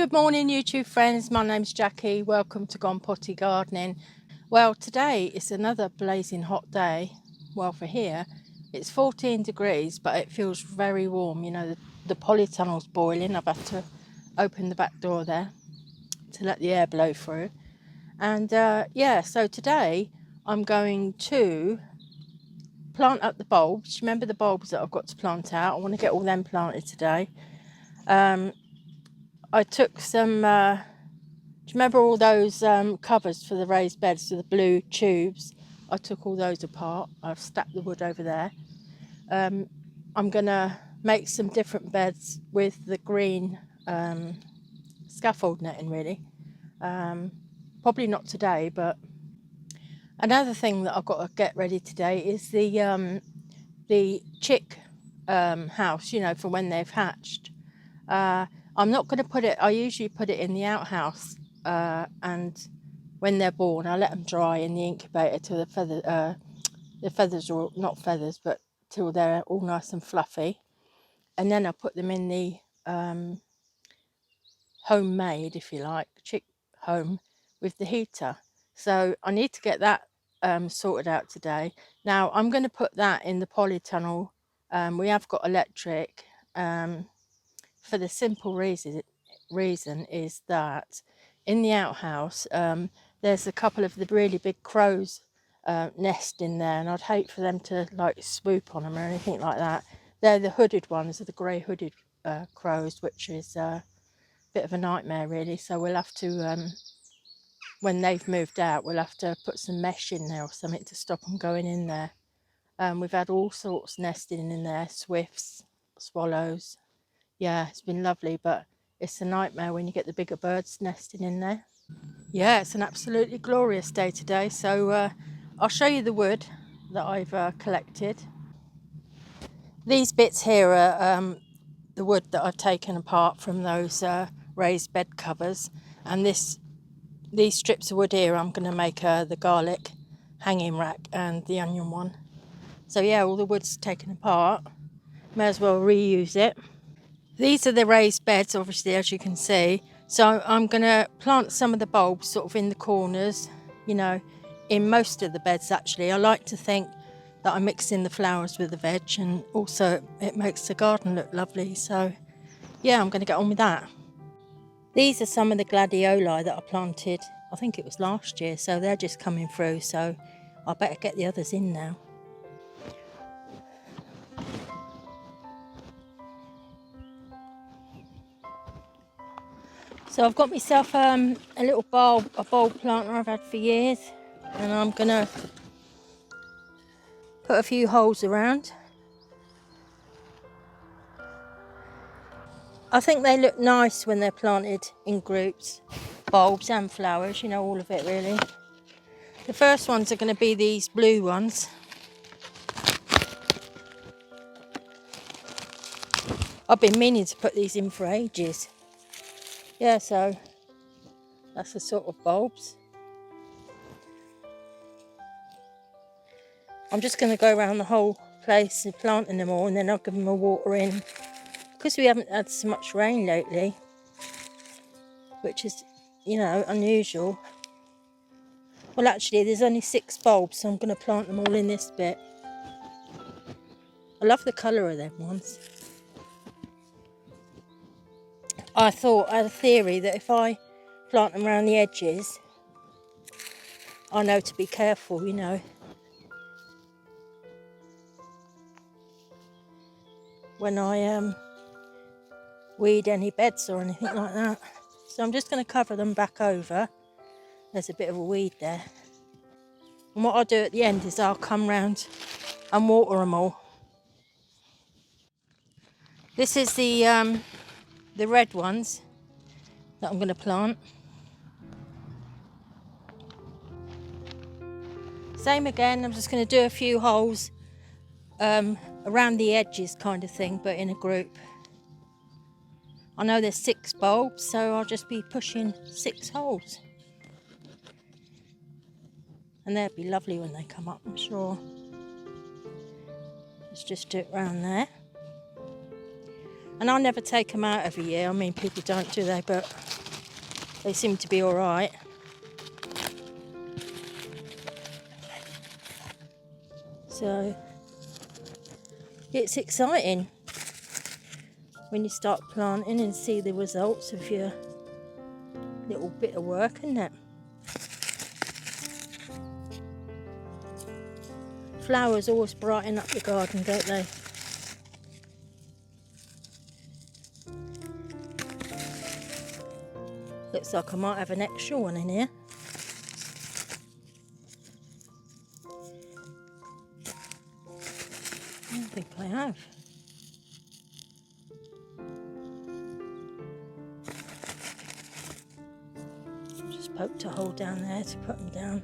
Good morning YouTube friends, my name's Jackie. Welcome to Gone Potty Gardening. Well, today is another blazing hot day. Well, for here it's 14 degrees, but it feels very warm. You know, the polytunnel's boiling. I've had to open the back door there to let the air blow through. And yeah, so today I'm going to plant up the bulbs. Remember the bulbs that I've got to plant out? I want to get all them planted today. I took some, do you remember all those covers for the raised beds with the blue tubes? I took all those apart. I've stacked the wood over there. I'm going to make some different beds with the green scaffold netting, really. Probably not today, but another thing that I've got to get ready today is the chick house, you know, for when they've hatched. I'm not going to put it, I usually put it in the outhouse, and when they're born I let them dry in the incubator till the feathers are, not feathers, but till they're all nice and fluffy, and then I put them in the homemade, if you like, chick home with the heater. So I need to get that sorted out today. Now I'm going to put that in the polytunnel. We have got electric, for the simple reason is that in the outhouse there's a couple of the really big crows nest in there, and I'd hate for them to like swoop on them or anything like that. They're the hooded ones, the grey hooded crows, which is a bit of a nightmare really. So we'll have to, when they've moved out, we'll have to put some mesh in there or something to stop them going in there. We've had all sorts nesting in there, swifts, swallows. Yeah, it's been lovely, but it's a nightmare when you get the bigger birds nesting in there. Yeah, it's an absolutely glorious day today. So I'll show you the wood that I've collected. These bits here are the wood that I've taken apart from those raised bed covers, and these strips of wood here I'm going to make the garlic hanging rack and the onion one. So yeah, all the wood's taken apart, may as well reuse it. These are the raised beds, obviously, as you can see. So I'm going to plant some of the bulbs sort of in the corners, you know, in most of the beds actually. I like to think that I'm mixing the flowers with the veg, and also it makes the garden look lovely. So yeah, I'm going to get on with that. These are some of the gladioli that I planted, I think it was last year, so they're just coming through, so I better get the others in now. So I've got myself a little bulb planter I've had for years, and I'm gonna put a few holes around. I think they look nice when they're planted in groups, bulbs and flowers, you know, all of it really. The first ones are going to be these blue ones. I've been meaning to put these in for ages. Yeah, so that's the sort of bulbs. I'm just going to go around the whole place and planting them all, and then I'll give them a water in. Because we haven't had so much rain lately, which is, you know, unusual. Well, actually, there's only 6 bulbs, so I'm going to plant them all in this bit. I love the colour of them ones. I had a theory that if I plant them around the edges, I know to be careful, you know. When I weed any beds or anything like that. So I'm just going to cover them back over. There's a bit of a weed there. And what I'll do at the end is I'll come round and water them all. This is the red ones that I'm going to plant. Same again, I'm just going to do a few holes around the edges kind of thing, but in a group. I know there's 6 bulbs, so I'll just be pushing 6 holes. And they'll be lovely when they come up, I'm sure. Let's just do it around there. And I never take them out every year. I mean, people don't, do they? But they seem to be all right. So it's exciting when you start planting and see the results of your little bit of work, isn't it? Flowers always brighten up the garden, don't they? Looks like I might have an extra one in here. I don't think I have. Just poked a hole down there to put them down.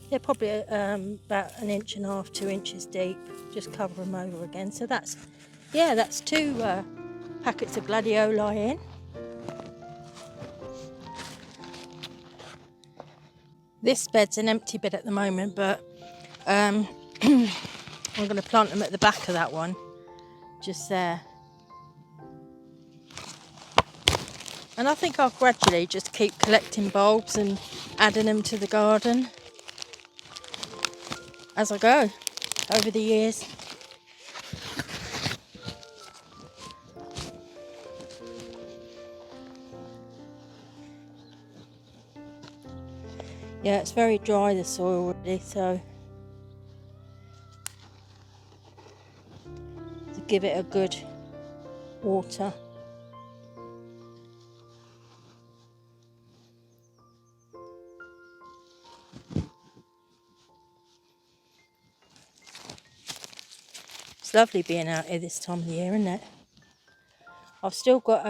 They're probably about 1.5 inches, 2 inches deep. Just cover them over again. So that's 2 packets of gladioli in. This bed's an empty bed at the moment, but I'm going to plant them at the back of that one, just there. And I think I'll gradually just keep collecting bulbs and adding them to the garden as I go over the years. Yeah, it's very dry, the soil already, so to give it a good water. It's lovely being out here this time of the year, isn't it? I've still got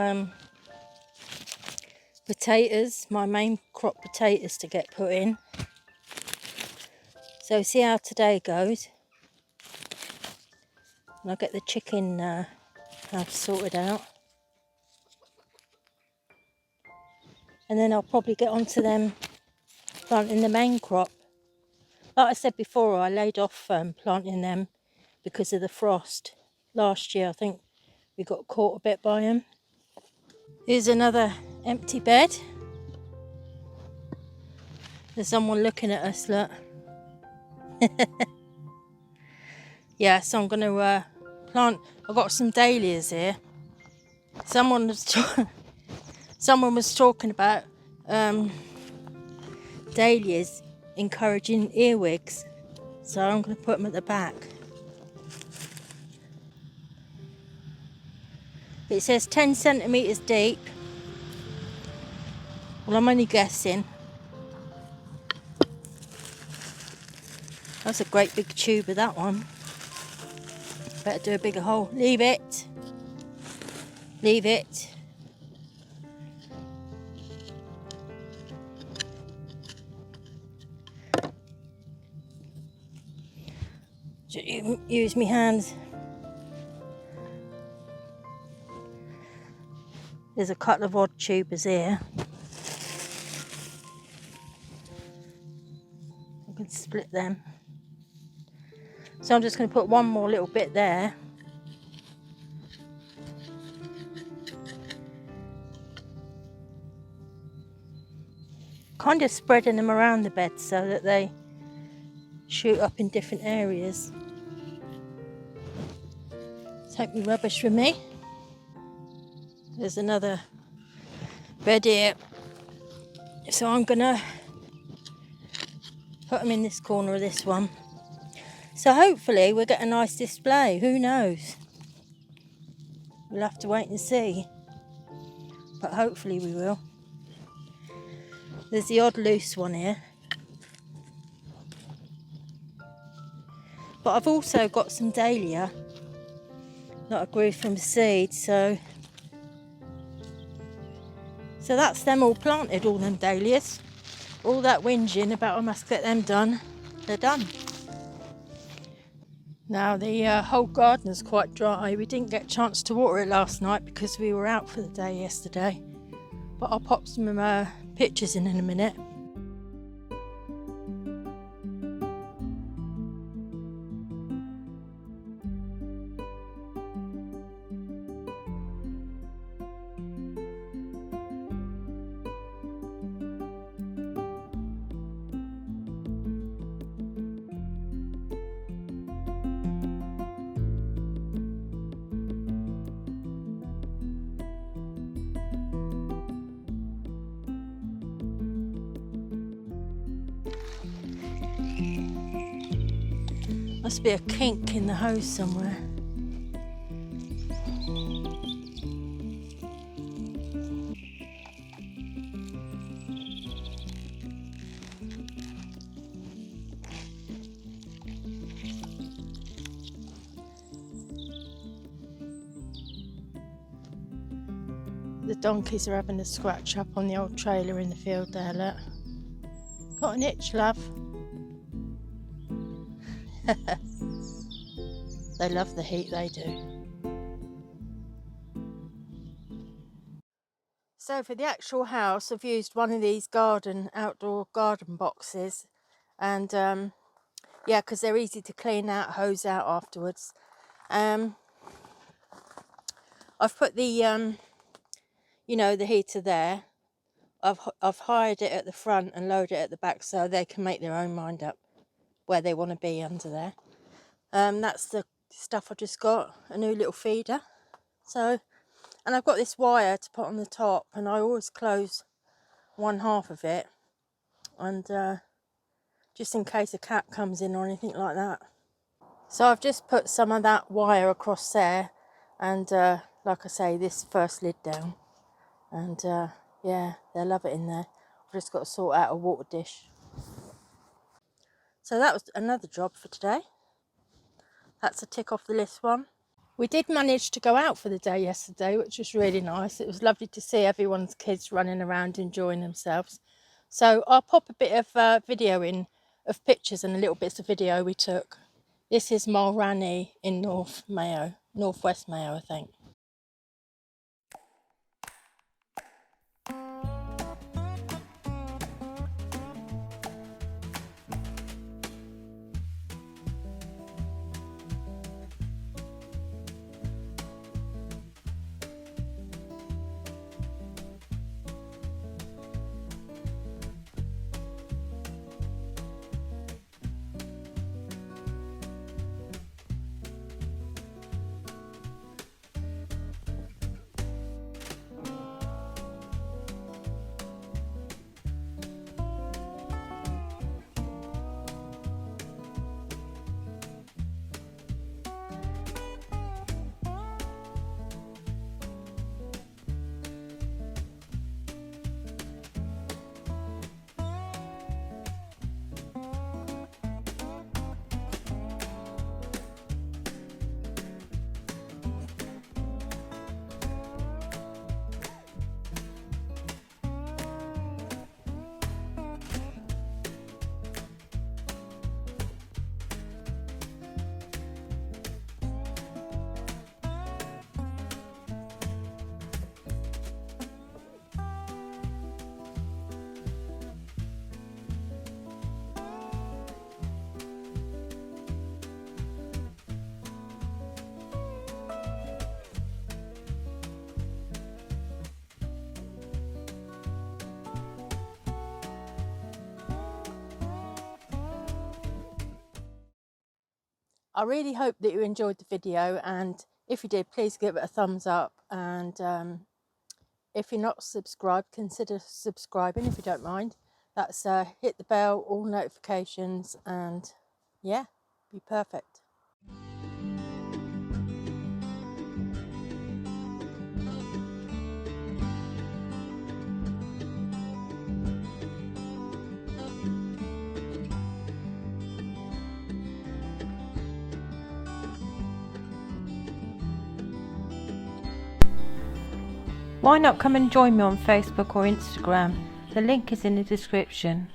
potatoes, my main crop potatoes, to get put in. So see how today goes. And I'll get the chicken house sorted out. And then I'll probably get onto them planting the main crop. Like I said before, I laid off planting them because of the frost. Last year I think we got caught a bit by them. Here's another empty bed. There's someone looking at us, look. Yeah, so I'm going to plant. I've got some dahlias here. Someone was talking about dahlias encouraging earwigs, so I'm going to put them at the back. It says 10 centimetres deep. Well, I'm only guessing. That's a great big tube of that one. Better do a bigger hole. Leave it. Leave it. Use my hands. There's a couple of odd tubers here. I can split them. So I'm just going to put one more little bit there. Kind of spreading them around the bed so that they shoot up in different areas. Take me rubbish with me. There's another bed here. So I'm going to put them in this corner of this one. So hopefully we'll get a nice display. Who knows? We'll have to wait and see. But hopefully we will. There's the odd loose one here. But I've also got some dahlia that I grew from seed, so that's them all planted, all them dahlias. All that whinging about I must get them done, they're done. Now the whole garden is quite dry. We didn't get a chance to water it last night because we were out for the day yesterday. But I'll pop some pictures in a minute. Must be a kink in the hose somewhere. The donkeys are having a scratch up on the old trailer in the field there, look. Got an itch, love. They love the heat, they do. So for the actual house, I've used one of these outdoor garden boxes, and yeah, because they're easy to clean out, hose out afterwards. I've put the you know, the heater there. I've hired it at the front and loaded it at the back so they can make their own mind up where they want to be under there. That's the stuff I just got, a new little feeder. So, and I've got this wire to put on the top, and I always close one half of it, and just in case a cat comes in or anything like that. So I've just put some of that wire across there, and like I say, this first lid down, and yeah, they'll love it in there. I've just got to sort out a water dish. So that was another job for today. That's a tick off the list one. We did manage to go out for the day yesterday, which was really nice. It was lovely to see everyone's kids running around enjoying themselves. So I'll pop a bit of video in of pictures and little bits of video we took. This is Mulranny in Northwest Mayo, I think. I really hope that you enjoyed the video, and if you did, please give it a thumbs up, and if you're not subscribed, consider subscribing if you don't mind. That's hit the bell, all notifications, and yeah, be perfect. Why not come and join me on Facebook or Instagram? The link is in the description.